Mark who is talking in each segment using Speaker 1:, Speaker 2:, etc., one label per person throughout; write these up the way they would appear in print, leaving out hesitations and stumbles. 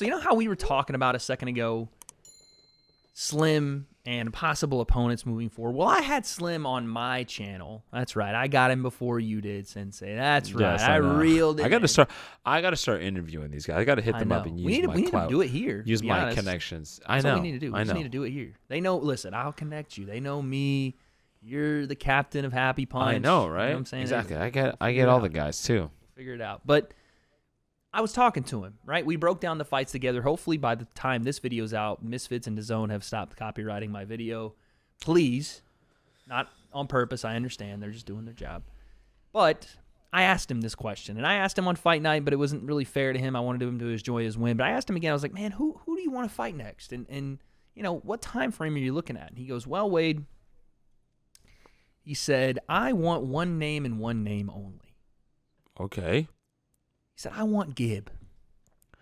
Speaker 1: So you know how we were talking about a second ago, Slim and possible opponents moving forward? Well, I had Slim on my channel. That's right. I got him before you did, Sensei. That's right.
Speaker 2: Yes,
Speaker 1: I reeled it.
Speaker 2: I gotta start interviewing these guys. I gotta hit them up and use my clout.
Speaker 1: We need to do it here.
Speaker 2: Use my connections.
Speaker 1: That's what we need to do. We just need to do it here. They know. Listen, I'll connect you. They know me. You're the captain of Happy Punch.
Speaker 2: I know, right?
Speaker 1: You know what I'm saying?
Speaker 2: Exactly. I get all the guys too.
Speaker 1: Figure it out. But I was talking to him, right? We broke down the fights together. Hopefully by the time this video's out, Misfits and DAZN have stopped copywriting my video. Please. Not on purpose. I understand. They're just doing their job. But I asked him this question. And I asked him on fight night, but it wasn't really fair to him. I wanted him to enjoy his win. But I asked him again. I was like, man, who do you want to fight next? And you know, what time frame are you looking at? And he goes, well, Wade, he said, I want one name and one name only.
Speaker 2: Okay.
Speaker 1: He said, I want Gib.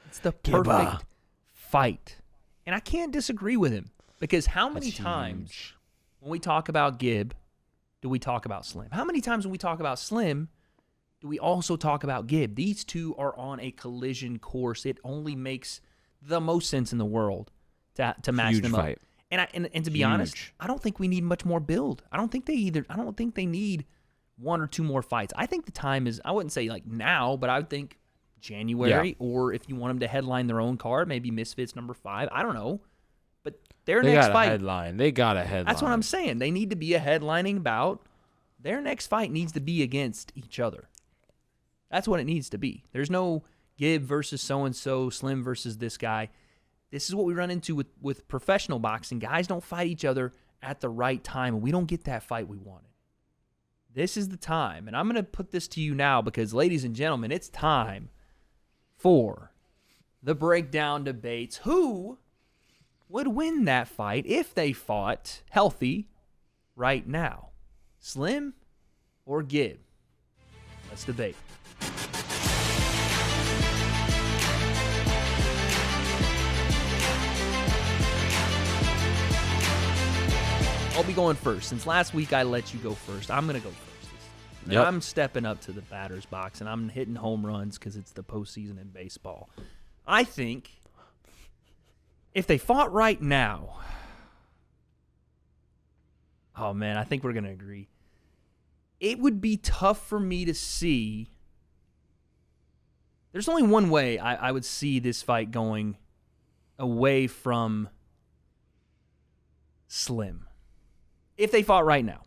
Speaker 1: It's the perfect fight. And I can't disagree with him because how many times when we talk about Gib do we talk about Slim? How many times when we talk about Slim do we also talk about Gib? These two are on a collision course. It only makes the most sense in the world to match them up. And to be honest, I don't think we need much more build. I don't think they need one or two more fights. I think the time is, I wouldn't say like now, but I would think January, or if you want them to headline their own card, maybe Misfits number 5. I don't know. But their next fight.
Speaker 2: They got a headline.
Speaker 1: That's what I'm saying. They need to be a headlining bout. Their next fight needs to be against each other. That's what it needs to be. There's no Gib versus so-and-so, Slim versus this guy. This is what we run into with professional boxing. Guys don't fight each other at the right time, and we don't get that fight we wanted. This is the time, and I'm going to put this to you now because, ladies and gentlemen, it's time for the breakdown debates. Who would win that fight if they fought healthy right now? Slim or Gib? Let's debate. I'll be going first. Since last week I let you go first, I'm going to go first. Yep. I'm stepping up to the batter's box, and I'm hitting home runs because it's the postseason in baseball. I think if they fought right now, oh, man, I think we're going to agree. It would be tough for me to see. There's only one way I would see this fight going away from Slim. If they fought right now.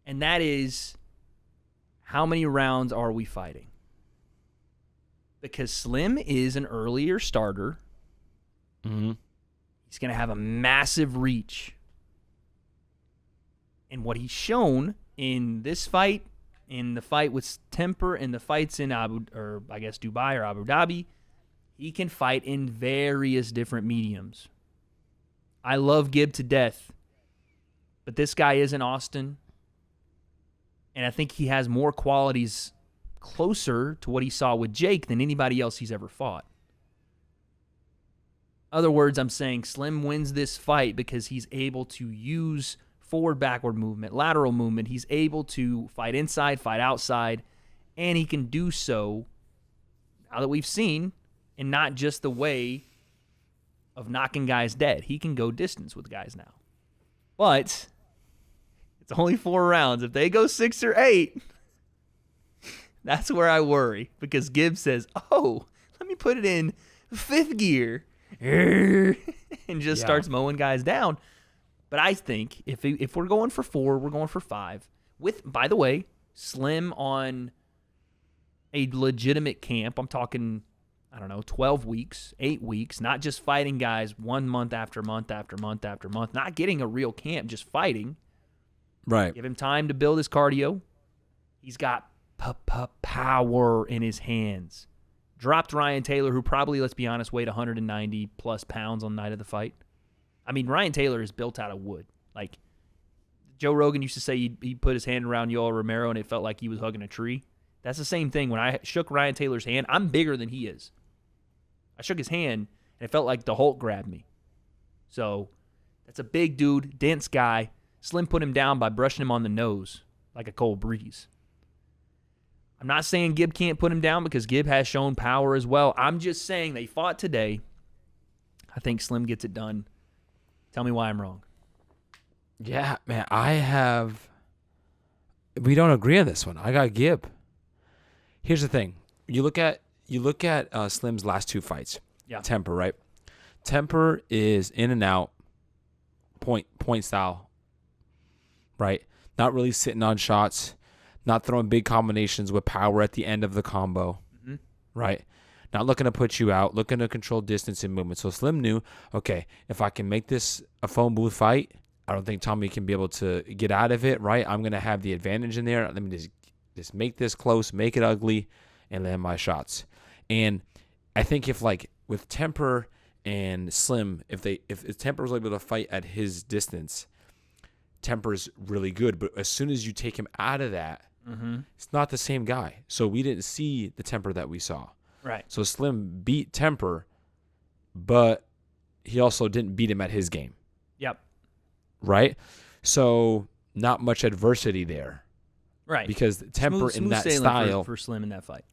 Speaker 1: And that is, how many rounds are we fighting? Because Slim is an earlier starter.
Speaker 2: Mm-hmm.
Speaker 1: He's going to have a massive reach. And what he's shown in this fight, in the fight with Temper, and the fights in Dubai or Abu Dhabi, he can fight in various different mediums. I love Gib to death. But this guy is in Austin, and I think he has more qualities closer to what he saw with Jake than anybody else he's ever fought. Other words, I'm saying Slim wins this fight because he's able to use forward-backward movement, lateral movement. He's able to fight inside, fight outside, and he can do so, now that we've seen, in not just the way of knocking guys dead. He can go distance with guys now. But it's only 4 rounds. If they go 6 or 8, that's where I worry. Because Gibbs says, oh, let me put it in 5th gear. And just starts mowing guys down. But I think if we're going for 4, we're going for 5. With, by the way, Slim on a legitimate camp. I'm talking, 12 weeks, 8 weeks, not just fighting guys 1 month after month after month after month, not getting a real camp, just fighting.
Speaker 2: Right.
Speaker 1: Give him time to build his cardio. He's got power in his hands. Dropped Ryan Taylor, who probably, let's be honest, weighed 190-plus pounds on the night of the fight. I mean, Ryan Taylor is built out of wood. Like, Joe Rogan used to say he put his hand around Yoel Romero and it felt like he was hugging a tree. That's the same thing. When I shook Ryan Taylor's hand, I'm bigger than he is. I shook his hand, and it felt like the Hulk grabbed me. So, that's a big dude, dense guy. Slim put him down by brushing him on the nose like a cold breeze. I'm not saying Gib can't put him down because Gib has shown power as well. I'm just saying they fought today. I think Slim gets it done. Tell me why I'm wrong.
Speaker 2: Yeah, man, we don't agree on this one. I got Gib. Here's the thing. You look at Slim's last two fights.
Speaker 1: Yeah.
Speaker 2: Temper, right? Temper is in and out, point style, right? Not really sitting on shots, not throwing big combinations with power at the end of the combo, right? Not looking to put you out, looking to control distance and movement. So Slim knew, okay, if I can make this a phone booth fight, I don't think Tommy can be able to get out of it, right? I'm going to have the advantage in there. Let me just make this close, make it ugly, and land my shots. And I think if like with Temper and Slim, if Temper was able to fight at his distance, Temper's really good. But as soon as you take him out of that, it's not the same guy. So we didn't see the Temper that we saw.
Speaker 1: Right.
Speaker 2: So Slim beat Temper, but he also didn't beat him at his game.
Speaker 1: Yep.
Speaker 2: Right? So not much adversity there.
Speaker 1: Right.
Speaker 2: Because Temper
Speaker 1: smooth
Speaker 2: in that
Speaker 1: sailing
Speaker 2: style.
Speaker 1: for Slim in that fight.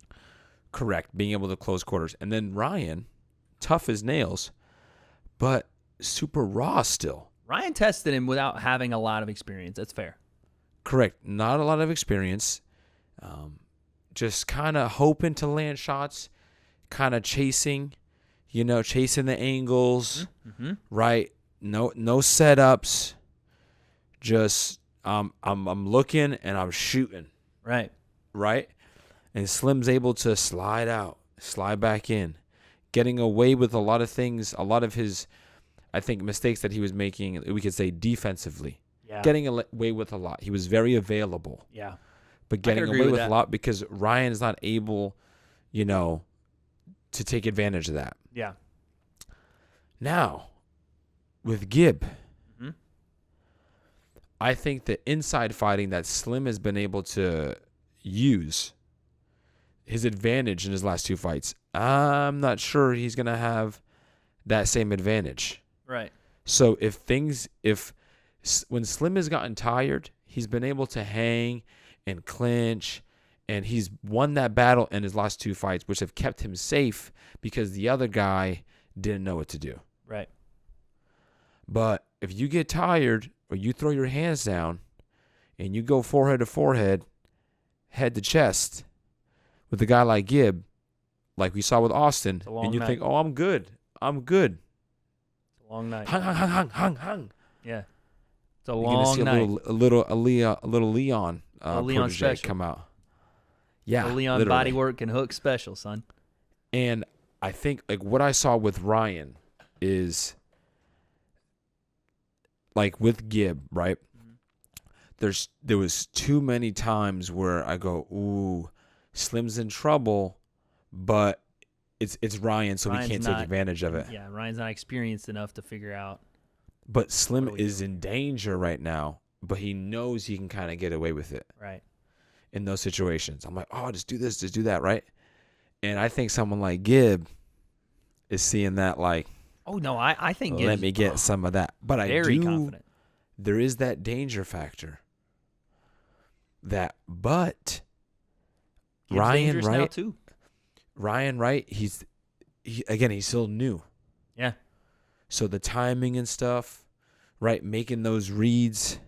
Speaker 2: Correct. Being able to close quarters. And then Ryan, tough as nails, but super raw still.
Speaker 1: Ryan tested him without having a lot of experience. That's fair.
Speaker 2: Correct. Not a lot of experience. Just kind of hoping to land shots, kind of chasing the angles, right? No setups. Just I'm looking and I'm shooting.
Speaker 1: Right.
Speaker 2: And Slim's able to slide out, slide back in, getting away with a lot of things, a lot of his, I think, mistakes that he was making, we could say defensively.
Speaker 1: Yeah.
Speaker 2: Getting away with a lot. He was very available.
Speaker 1: Yeah.
Speaker 2: But getting away with a lot because Ryan is not able, to take advantage of that.
Speaker 1: Yeah.
Speaker 2: Now, with Gib, I think the inside fighting that Slim has been able to use his advantage in his last two fights, I'm not sure he's going to have that same advantage.
Speaker 1: Right.
Speaker 2: So when Slim has gotten tired, he's been able to hang and clinch, and he's won that battle in his last two fights, which have kept him safe because the other guy didn't know what to do.
Speaker 1: Right.
Speaker 2: But if you get tired or you throw your hands down and you go forehead to forehead, head to chest with a guy like Gib, like we saw with Austin, and you think, oh, I'm good. It's
Speaker 1: a long night.
Speaker 2: Hung.
Speaker 1: Yeah. It's a long night.
Speaker 2: A little Leon
Speaker 1: Leon special
Speaker 2: come out. Yeah,
Speaker 1: a Leon
Speaker 2: literally.
Speaker 1: bodywork and hook special, son.
Speaker 2: And I think like what I saw with Ryan is like with Gib, right? There was too many times where I go, ooh, Slim's in trouble, but it's Ryan, so we can't take advantage of it.
Speaker 1: Yeah, Ryan's not experienced enough to figure out.
Speaker 2: But Slim is in danger right now, but he knows he can kind of get away with it.
Speaker 1: Right.
Speaker 2: In those situations. I'm like, oh, just do this, just do that, right? And I think someone like Gib is seeing that like,
Speaker 1: oh, no, I think
Speaker 2: let me get some of that. But
Speaker 1: very confident.
Speaker 2: There is that danger factor. But
Speaker 1: Gib's
Speaker 2: Ryan, right?
Speaker 1: Now too.
Speaker 2: Ryan, right? He's still new.
Speaker 1: Yeah.
Speaker 2: So the timing and stuff, right? Making those reads.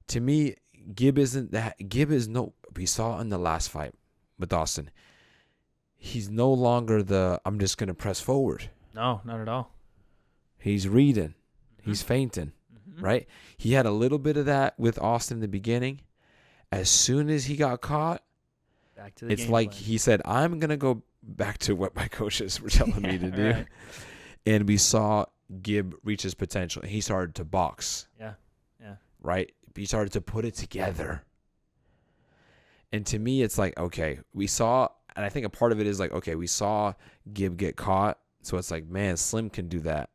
Speaker 2: To me, Gib isn't that. Gib is we saw in the last fight with Austin. He's no longer I'm just going to press forward.
Speaker 1: No, not at all.
Speaker 2: He's reading. He's feinting, right? He had a little bit of that with Austin in the beginning. As soon as he got caught,
Speaker 1: back to the
Speaker 2: it's
Speaker 1: game
Speaker 2: like
Speaker 1: plan.
Speaker 2: he said, I'm going to go back to what my coaches were telling me to do. Right. And we saw Gib reach his potential. He started to box.
Speaker 1: Yeah.
Speaker 2: Right? He started to put it together. And to me, it's like, okay, we saw, and I think a part of it is like, okay, we saw Gib get caught. So it's like, man, Slim can do that.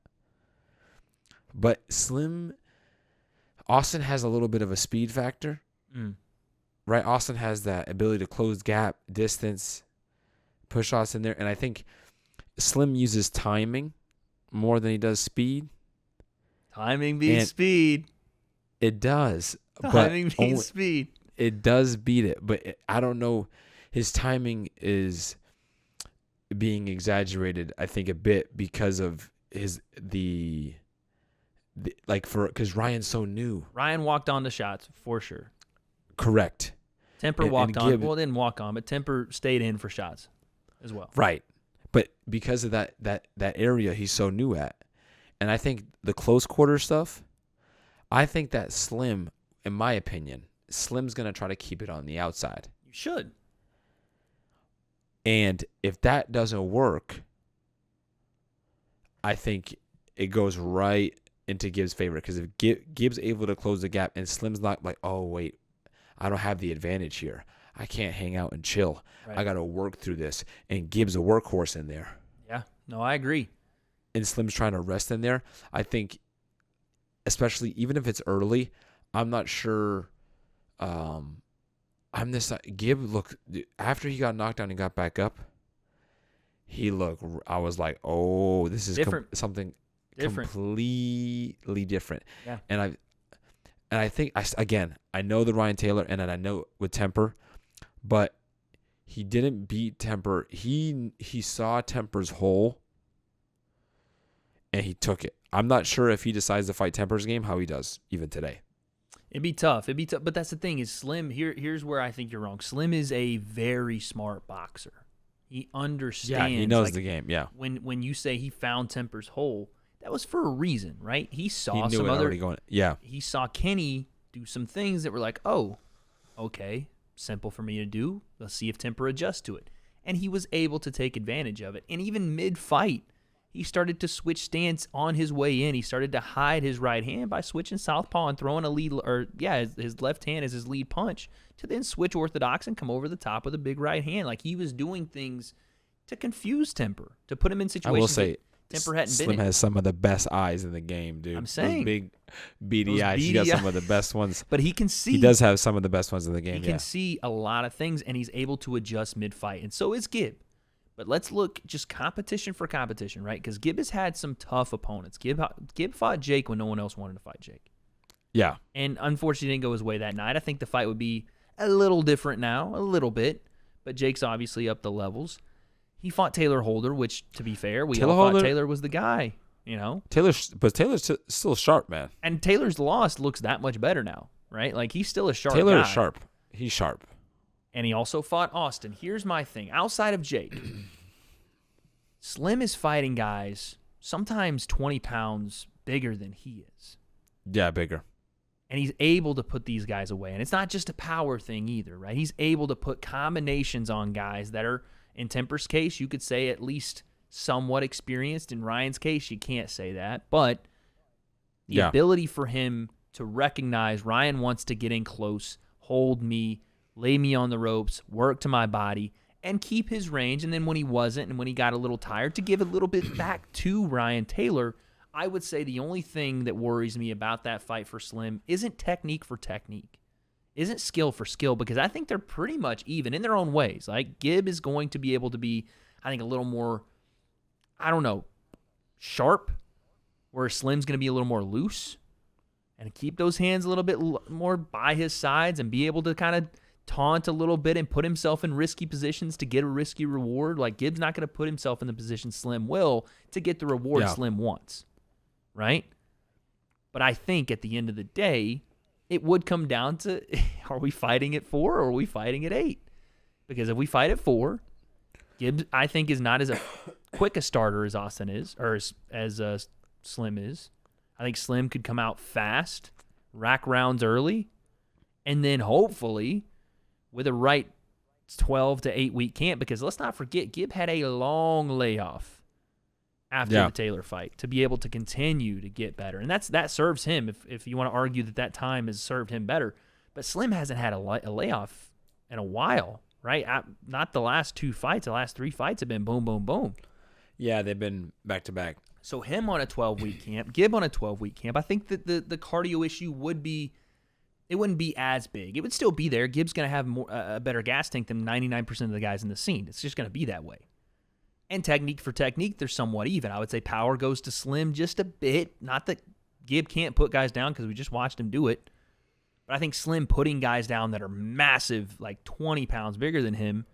Speaker 2: But Austin has a little bit of a speed factor. Right? Austin has that ability to close gap, distance, push shots in there. And I think Slim uses timing more than he does speed.
Speaker 1: Timing beats speed.
Speaker 2: It does.
Speaker 1: Timing beats speed.
Speaker 2: It does beat it, but I don't know. His timing is being exaggerated, I think, a bit because of the like because Ryan's so new.
Speaker 1: Ryan walked on the shots for sure.
Speaker 2: Correct.
Speaker 1: Temper walked on. Well, didn't walk on, but Temper stayed in for shots as well.
Speaker 2: Right. But because of that area he's so new at. And I think the close quarter stuff, I think that Slim, in my opinion, Slim's going to try to keep it on the outside.
Speaker 1: You should.
Speaker 2: And if that doesn't work, I think it goes right into Gibbs' favor. Because if Gibbs able to close the gap and Slim's not like, oh, wait, I don't have the advantage here. I can't hang out and chill. Right. I got to work through this. And Gibbs a workhorse in there.
Speaker 1: Yeah, no, I agree.
Speaker 2: And Slim's trying to rest in there. I think, especially even if it's early, I'm not sure. Gibb looked, after he got knocked down and got back up, I was like, oh, this is
Speaker 1: different.
Speaker 2: Something
Speaker 1: different.
Speaker 2: Completely different.
Speaker 1: Yeah.
Speaker 2: And I think, I know the Ryan Taylor, and I know with Temper, but he didn't beat Temper. He saw Temper's hole, and he took it. I'm not sure if he decides to fight Temper's game, how he does, even today.
Speaker 1: It'd be tough. But that's the thing is Slim, here's where I think you're wrong. Slim is a very smart boxer. He understands.
Speaker 2: Yeah, he knows the game, yeah.
Speaker 1: When you say he found Temper's hole, that was for a reason, right? He saw
Speaker 2: some
Speaker 1: other.
Speaker 2: Yeah.
Speaker 1: He saw Kenny do some things that were like, oh, okay, simple for me to do. Let's see if Temper adjusts to it. And he was able to take advantage of it. And even mid-fight, he started to switch stance on his way in. He started to hide his right hand by switching southpaw and throwing his left hand as his lead punch to then switch orthodox and come over the top with a big right hand. Like he was doing things to confuse Temper, to put him in situations.
Speaker 2: I will say,
Speaker 1: Temper hadn't
Speaker 2: Slim
Speaker 1: been in.
Speaker 2: has some of the best eyes in the game, dude.
Speaker 1: I'm saying.
Speaker 2: Those big beady eyes. He got some of the best ones.
Speaker 1: But he can see.
Speaker 2: He does have some of the best ones in the game,
Speaker 1: He can see a lot of things, and he's able to adjust mid-fight. And so is Gibb. But let's look just competition for competition, right? Because Gibb has had some tough opponents. Gibb fought Jake when no one else wanted to fight Jake.
Speaker 2: Yeah.
Speaker 1: And unfortunately, it didn't go his way that night. I think the fight would be a little different now, a little bit. But Jake's obviously up the levels. He fought Taylor Holder, which, to be fair, we all thought Taylor was the guy, you know?
Speaker 2: Taylor's still sharp, man.
Speaker 1: And Taylor's loss looks that much better now, right? Like, he's still a sharp guy.
Speaker 2: Taylor is sharp. He's sharp.
Speaker 1: And he also fought Austin. Here's my thing. Outside of Jake, Slim is fighting guys sometimes 20 pounds bigger than he is.
Speaker 2: Yeah, bigger.
Speaker 1: And he's able to put these guys away. And it's not just a power thing either, right? He's able to put combinations on guys that are, in Temper's case, you could say at least somewhat experienced. In Ryan's case, you can't say that. But the ability for him to recognize Ryan wants to get in close, hold me, lay me on the ropes, work to my body, and keep his range. And then when he wasn't and when he got a little tired, to give a little bit back to Ryan Taylor. I would say the only thing that worries me about that fight for Slim isn't technique for technique, isn't skill for skill, because I think they're pretty much even in their own ways. Like, Gibb is going to be able to be, I think, a little more, sharp, where Slim's going to be a little more loose and keep those hands a little bit more by his sides and be able to kind of taunt a little bit and put himself in risky positions to get a risky reward. Like, Gibb's not going to put himself in the position Slim will to get the reward Slim wants, right? But I think at the end of the day, it would come down to, are we fighting at 4 or are we fighting at 8? Because if we fight at 4, Gibbs, I think, is not as quick a starter as Austin is, or as Slim is. I think Slim could come out fast, rack rounds early, and then hopefully with a right 12 to 8 week camp, because let's not forget, Gibb had a long layoff after the Taylor fight to be able to continue to get better. And that serves him, if you want to argue that time has served him better. But Slim hasn't had a layoff in a while, right? Not the last 2 fights. The last 3 fights have been boom, boom, boom.
Speaker 2: Yeah, they've been back-to-back. So
Speaker 1: him on a 12-week camp, Gibb on a 12-week camp, I think that the cardio issue wouldn't be as big. It would still be there. Gibb's going to have a better gas tank than 99% of the guys in the scene. It's just going to be that way. And technique for technique, they're somewhat even. I would say power goes to Slim just a bit. Not that Gibb can't put guys down, because we just watched him do it. But I think Slim putting guys down that are massive, like 20 pounds bigger than him,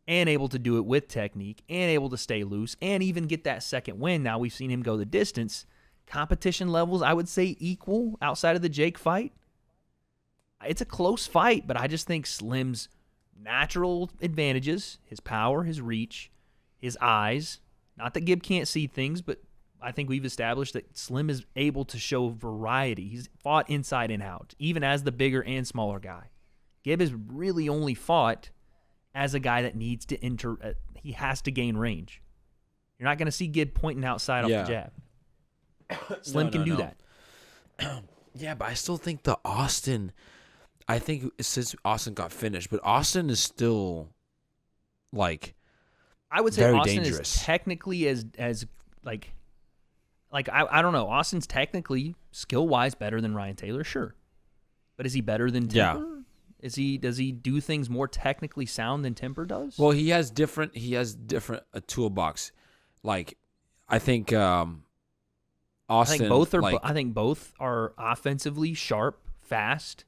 Speaker 1: and able to do it with technique, and able to stay loose, and even get that second win. Now we've seen him go the distance. Competition levels, I would say, equal outside of the Jake fight. It's a close fight, but I just think Slim's natural advantages, his power, his reach, his eyes, not that Gib can't see things, but I think we've established that Slim is able to show variety. He's fought inside and out, even as the bigger and smaller guy. Gib has really only fought as a guy that needs to he has to gain range. You're not going to see Gib pointing outside off the jab. Slim can do that.
Speaker 2: Yeah, but I still think I think since Austin got finished, but Austin is still like
Speaker 1: I would say
Speaker 2: very
Speaker 1: Austin
Speaker 2: dangerous.
Speaker 1: is technically as I don't know. Austin's technically skill-wise better than Ryan Taylor, sure. But is he better than Timper? Yeah. Does he do things more technically sound than Timper does?
Speaker 2: Well, he has different a toolbox. Like I think Austin
Speaker 1: I think both are offensively sharp, fast.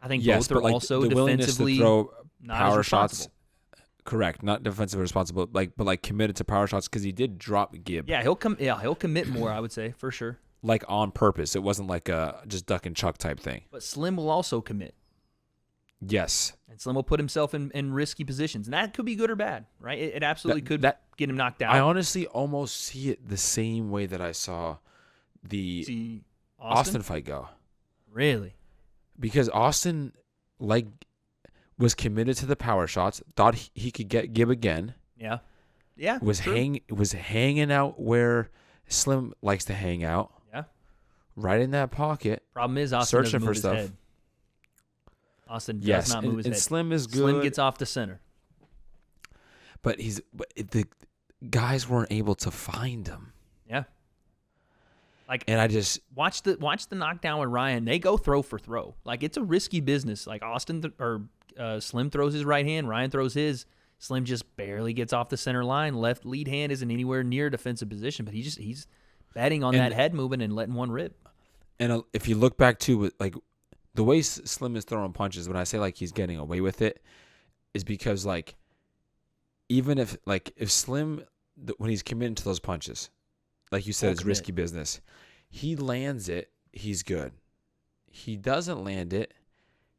Speaker 1: I think both are also
Speaker 2: the
Speaker 1: defensively
Speaker 2: to throw
Speaker 1: not
Speaker 2: power
Speaker 1: as
Speaker 2: shots. Correct, not defensively responsible, but committed to power shots because he did drop Gib.
Speaker 1: Yeah, he'll commit more, I would say, for sure.
Speaker 2: Like on purpose. It wasn't like a just duck and chuck type thing.
Speaker 1: But Slim will also commit.
Speaker 2: Yes.
Speaker 1: And Slim will put himself in risky positions. And that could be good or bad, right? It absolutely could get him knocked out.
Speaker 2: I honestly almost see it the same way that I saw the Austin fight go.
Speaker 1: Really?
Speaker 2: Because Austin was committed to the power shots, thought he could get Gib again.
Speaker 1: Yeah. Yeah.
Speaker 2: Was hanging out where Slim likes to hang out.
Speaker 1: Yeah.
Speaker 2: Right in that pocket.
Speaker 1: Problem is Austin
Speaker 2: searching
Speaker 1: doesn't move
Speaker 2: for
Speaker 1: his
Speaker 2: stuff.
Speaker 1: head. Austin does not move his head.
Speaker 2: Slim is good.
Speaker 1: Slim gets off the center.
Speaker 2: But the guys weren't able to find him.
Speaker 1: Yeah.
Speaker 2: And I just
Speaker 1: watch the knockdown with Ryan. They go throw for throw. It's a risky business. Austin Slim throws his right hand, Ryan throws his. Slim just barely gets off the center line. Left lead hand isn't anywhere near defensive position, but he's betting on that head moving and letting one rip. And
Speaker 2: if you look back to the way Slim is throwing punches, when I say he's getting away with it, is because even if Slim when he's committing to those punches, like you said, it's risky business. He lands it, he's good. He doesn't land it,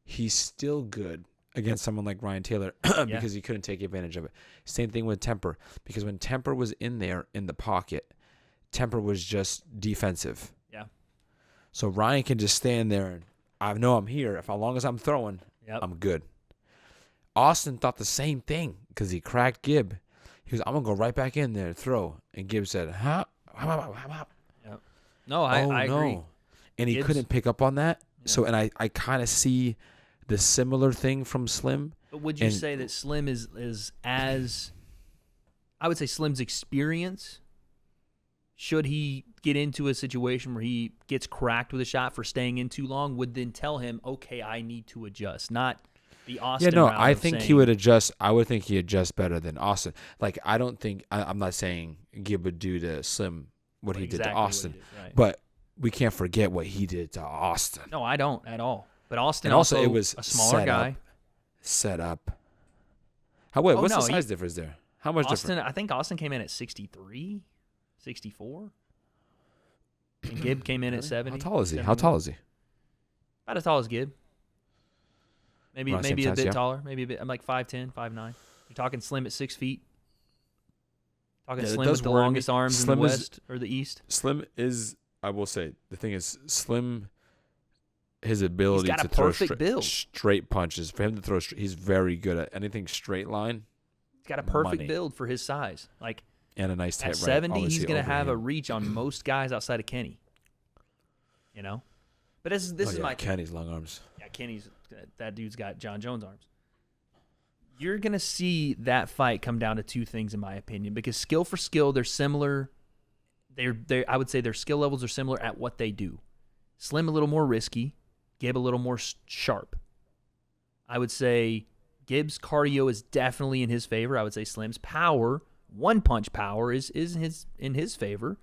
Speaker 2: he's still good against someone like Ryan Taylor because he couldn't take advantage of it. Same thing with Temper, because when Temper was in there in the pocket, Temper was just defensive.
Speaker 1: Yeah.
Speaker 2: So Ryan can just stand there and I know I'm here. As long as I'm throwing, I'm good. Austin thought the same thing because he cracked Gib. He goes, I'm going to go right back in there and throw. And Gib said, huh?
Speaker 1: Yep. No, I agree.
Speaker 2: And he couldn't pick up on that. Yeah. So, and I kind of see the similar thing from Slim.
Speaker 1: But would you say that Slim is as, I would say Slim's experience, should he get into a situation where he gets cracked with a shot for staying in too long, would then tell him, okay, I need to adjust, not the Austin route
Speaker 2: I think he would adjust. I would think he adjusts better than Austin. I don't think, I'm not saying Gib would do to Slim what he did to Austin,
Speaker 1: right.
Speaker 2: But we can't forget what he did to Austin.
Speaker 1: No, I don't at all. But Austin
Speaker 2: and also it was
Speaker 1: a smaller guy.
Speaker 2: Set up. What's the size difference there? How much
Speaker 1: Austin,
Speaker 2: difference?
Speaker 1: I think Austin came in at 63, 64. And Gib came in at 70.
Speaker 2: How tall is he? About
Speaker 1: as tall as Gib. Maybe a bit taller. Maybe a bit. I'm 5'10", 5'9". You're talking Slim at 6 feet. Talking Slim with the longest arms in the West or the East.
Speaker 2: Slim is, I will say, the thing is, Slim, his ability to throw straight punches, for him to throw, he's very good at anything straight line.
Speaker 1: He's got a perfect build for his size.
Speaker 2: And a nice hit,
Speaker 1: at 70, he's going to have a reach on most guys outside of Kenny. You know? But this is my...
Speaker 2: Kenny's long arms.
Speaker 1: Yeah, that dude's got John Jones arms. You're going to see that fight come down to two things, in my opinion, because skill for skill, they're similar. I would say their skill levels are similar at what they do. Slim a little more risky, Gib a little more sharp. I would say Gib's cardio is definitely in his favor. I would say Slim's power, one-punch power, is in his favor.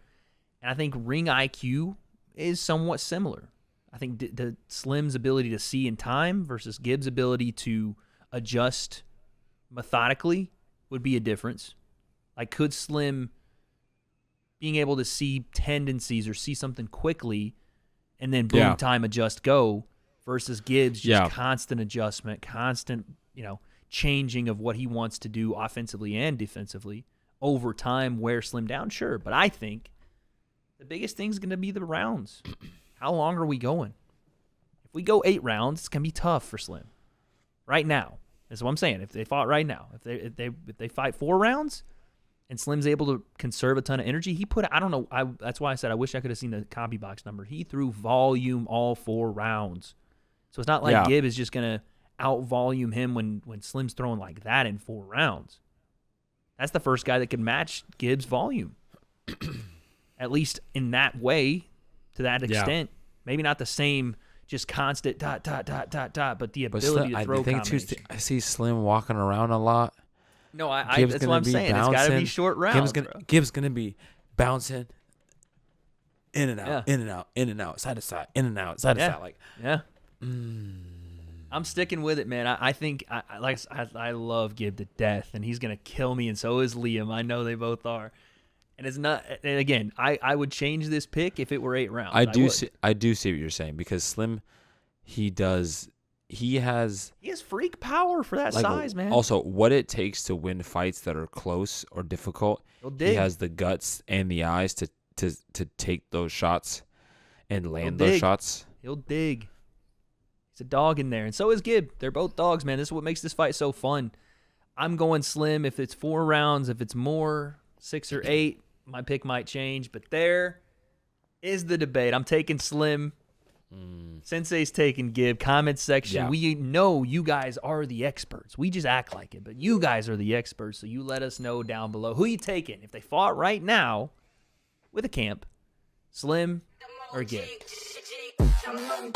Speaker 1: And I think ring IQ is somewhat similar. I think the Slim's ability to see in time versus Gibbs' ability to adjust methodically would be a difference. Like, could Slim being able to see tendencies or see something quickly and then boom, time, adjust, go, versus Gibbs just constant adjustment, constant, changing of what he wants to do offensively and defensively over time, wear Slim down? Sure, but I think the biggest thing is going to be the rounds. How long are we going? If we go 8 rounds, it's going to be tough for Slim. Right now. That's what I'm saying. If they fought right now, if they fight 4 rounds and Slim's able to conserve a ton of energy, that's why I said I wish I could have seen the copy box number. He threw volume all 4 rounds. So it's not like Gibb is just going to out-volume him when Slim's throwing like that in 4 rounds. That's the first guy that can match Gibbs' volume. At least in that way, to that extent. Maybe not the same, just constant dot, but the ability to throw combinations.
Speaker 2: I see Slim walking around a lot.
Speaker 1: No, that's what I'm saying. It's got to be short rounds.
Speaker 2: Gibbs going to be bouncing in and out, in and out, in and out, side to side, in and out, side to side.
Speaker 1: I'm sticking with it, man. I think I love Gibb to death, and he's gonna kill me, and so is Liam. I know they both are. And it's not. And again, I would change this pick if it were 8 rounds.
Speaker 2: I do see what you're saying, because Slim, he has
Speaker 1: freak power for that size, man.
Speaker 2: Also, what it takes to win fights that are close or difficult, he has the guts and the eyes to take those shots and land those shots.
Speaker 1: He'll dig. He's a dog in there, and so is Gibb. They're both dogs, man. This is what makes this fight so fun. I'm going Slim if it's 4 rounds. If it's more, 6 or 8, my pick might change. But there is the debate. I'm taking Slim. Sensei's taking Gibb. Comment section. We know you guys are the experts. We just act like it, but you guys are the experts, so you let us know down below. Who you taking? If they fought right now with a camp, Slim or Gibb? Come on,